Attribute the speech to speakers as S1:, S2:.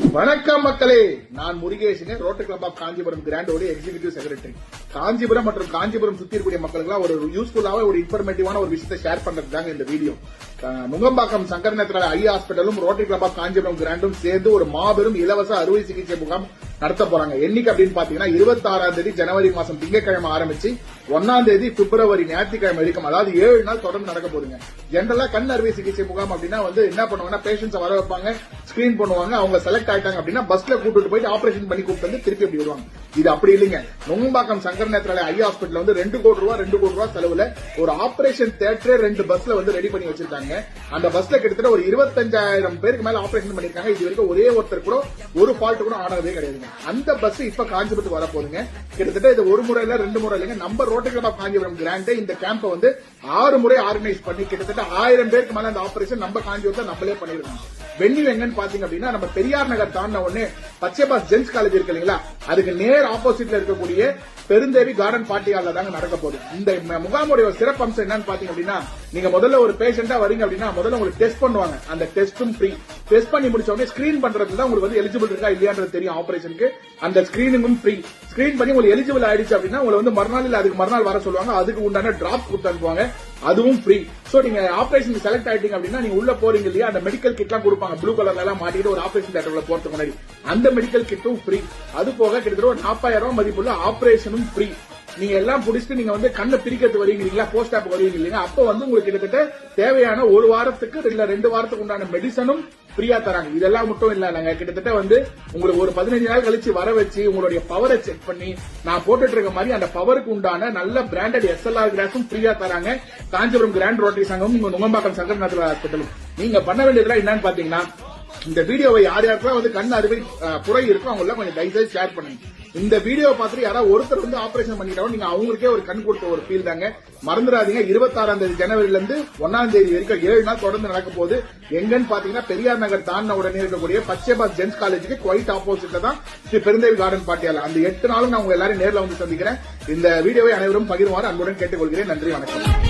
S1: வணக்கம் மக்களே, நான் Murugesan, rotary club of Kanchipuram கிராண்டோட எக்ஸிகியூட்டிவ் செக்ரட்டரி. காஞ்சிபுரம் மற்றும் காஞ்சிபுரம் சுத்தி இருக்கக்கூடிய மக்களுக்கு ஒரு யூஸ்ஃபுல்லான ஒரு இன்ஃபர்மேட்டிவான ஒரு விஷயத்தை ஷேர் பண்றதுதாங்க இந்த வீடியோ. நுங்கம்பாக்கம் சங்கர் நேத்ராலயா ஐ ஹாஸ்பிட்டலும் ரோட்டரி கிளப் ஆஃப் காஞ்சிபுரம் கிராண்டும் சேர்ந்து ஒரு மாபெரும் இலவச அறுவை சிகிச்சை முகாம் நடத்த போறாங்க. என்னைக்கு அப்படின்னு பாத்தீங்கன்னா 26ஆம் தேதி ஜனவரி மாசம் திங்கட்கிழமை ஆரம்பிச்சு 1ஆம் தேதி பிப்ரவரி ஞாயிற்றுக்கிழமை இருக்கும். அதாவது 7 நாள் தொடர்ந்து நடக்க போதுங்க. ஜெனரலா கண் அறுவை சிகிச்சை முகாம் அப்படின்னா என்ன பண்ணுவாங்கன்னா பேஷண்ட்ஸ் வர வைப்பாங்க, ஸ்கிரீன் பண்ணுவாங்க. அவங்க செலக்ட் ஆயிட்டாங்க அப்படின்னா பஸ்ல கூட்டிட்டு போயிட்டு ஆபரேஷன் பண்ணி கூப்பிட்டு வந்து திருப்பி அப்படி வருவாங்க. இது அப்படி இல்லைங்க. நுங்கம்பாக்கம் சங்கர் நேத்ராலயா ஐ ஹாஸ்பிட்டல் 2 கோடி ரூபாய் செலவுல ஒரு ஆபரேஷன் தியேட்டரே 2 பஸ்ல ரெடி பண்ணி வச்சிருக்காங்க. அந்த பஸ்ல கிட்டத்தட்ட ஒரு 25,000 பேருக்கு மேல ஆபரேஷன் பண்ணிருக்காங்க. இது வரைக்கும் ஒரே ஒருத்தர் கூட ஒரு ஃபால்ட் கூட ஆனதே கிடையாதுங்க. அந்த பஸ் இப்ப காஞ்சிபுரத்துக்கு வர போதுங்க. கிட்டத்தட்ட இது ஒரு முறை இல்ல 2 முறை இல்லைங்க. நம்ம rotary club of Kanchipuram grande இந்த கேம்ப 6 முறை ஆர்கனைஸ் பண்ணி கிட்டத்தட்ட 1000 பேருக்கு மேல அந்த ஆபரேஷன் நம்ம காஞ்சிபுரத்தை நம்மளே பண்ணிருக்கோம். வென்யூ எங்கன்னு பாத்தீங்க அப்படின்னா நம்ம பெரியார் நகர் தாண்டின உடனே பச்சைபாஸ் ஜென்ஸ் காலேஜ் இருக்கு இல்லீங்களா, அதுக்கு நேர் ஆப்போசிட்ல இருக்கக்கூடிய பெருந்தேவி கார்டன் பார்ட்டியால தாங்க நடக்க போகுது. இந்த முகாமுடைய சிறப்பு அம்சம் என்னன்னு பாத்தீங்க அப்படின்னா, நீங்க முதல்ல ஒரு பேஷண்டா வரீங்க அப்படின்னா முதல்ல உங்களுக்கு டெஸ்ட் பண்ணுவாங்க. அந்த டெஸ்டும் ஃப்ரீ. டெஸ்ட் பண்ணி முடிச்ச உடனே ஸ்கிரீன் பண்றதுக்கு தான் உங்களுக்கு எலிஜிபிள் இருக்கா இல்லையான்றது தெரியும். ஆபரேஷனுக்கு அந்த ஸ்கிரீனிங்கும் ஃப்ரீ. ஸ்கிரீன் பண்ணி உங்களுக்கு எலிஜிபிள் ஆயிடுச்சு அப்படின்னா உங்களை மறுநாள் இல்ல அதுக்கு மறுநாள் வர சொல்லுவாங்க. அதுக்கு உண்டான டிராப் கொடுத்து அனுப்புவாங்க. அதுவும் ஃப்ரீ. சோ நீங்க ஆபரேஷன் செலக்ட் ஆயிட்டீங்க அப்படின்னா நீங்க உள்ள போறீங்க இல்லையா, அந்த மெடிக்கல் கிட் எல்லாம் கொடுப்பாங்க. ப்ளூ கலர்ல எல்லாம் மாட்டிட்டு ஒரு ஆபரேஷன் தியேட்டர்ல போறதுக்கு முன்னாடி அந்த மெடிக்கல் கிட்டும் ஃப்ரீ. அது போக கிட்டத்தட்ட ஒரு 40,000 ரூபாய் மதிப்புள்ள ஆபரேஷனும் ஃப்ரீ. நீங்க எல்லாம் புடிச்சிட்டு நீங்க கண்ணை பிரிக்கிறது வரீங்க ஃபாஸ்ட் ஆப் வருவீங்க இல்லையா, அப்ப உங்களுக்கு கிட்டத்தட்ட தேவையான 1 வாரத்துக்கு இல்ல 2 வாரத்துக்கு உண்டான மெடிசனும் ஃப்ரீயா தராங்க. இதெல்லாம் மட்டும் இல்ல, நாங்க கிட்டத்தட்ட உங்களுக்கு ஒரு 15 நாள் கழிச்சு வர வச்சு உங்களுடைய பவரை செக் பண்ணி நான் போட்டுட்டு இருக்க மாதிரி அந்த பவருக்கு உண்டான நல்ல பிராண்டட் SLR கிளாஸும் ஃப்ரீயா தராங்க. காஞ்சிபுரம் கிராண்ட் ரோட்டரி சங்கமும் நுங்கம்பாக்கம் சங்கர் நேத்ராலயா ஹாஸ்பிட்டலும். நீங்க பண்ண வேண்டியதுலாம் என்னன்னு பாத்தீங்கன்னா, இந்த வீடியோவை யார் யாருக்கெல்லாம் கண் அறுவை குறை இருக்கும் அவங்க எல்லாம் கொஞ்சம் தயவுசெய்து ஷேர் பண்ணுங்க. இந்த வீடியோ பார்த்துட்டு யாராவது ஒருத்தர் ஆபரேஷன் பண்ணிட்டாலும் நீங்க அவங்களுக்கே ஒரு கண் கொடுத்த ஒரு ஃபீல் தாங்க. மறந்துடாதீங்க. 26ஆம் தேதி ஜனவரில இருந்து 1ஆம் தேதி வரைக்கும் 7 நாள் தொடர்ந்து நடக்க போகுது. எங்கன்னு பாத்தீங்கன்னா பெரியார் நகர் தாண்டின உடனே இருக்கக்கூடிய பச்சைபாஸ் ஜென்ஸ் காலேஜுக்கு குவைட் ஆப்போசிட்ல தான் ஸ்ரீ பெருந்தேவி கார்டன் பார்ட்டியால. அந்த 8 நாளும் நான் உங்க எல்லாரும் நேரில் சந்திக்கிறேன். இந்த வீடியோவை அனைவரும் பகிர்வாறு அன்புடன் கேட்டுக்கொள்கிறேன். நன்றி, வணக்கம்.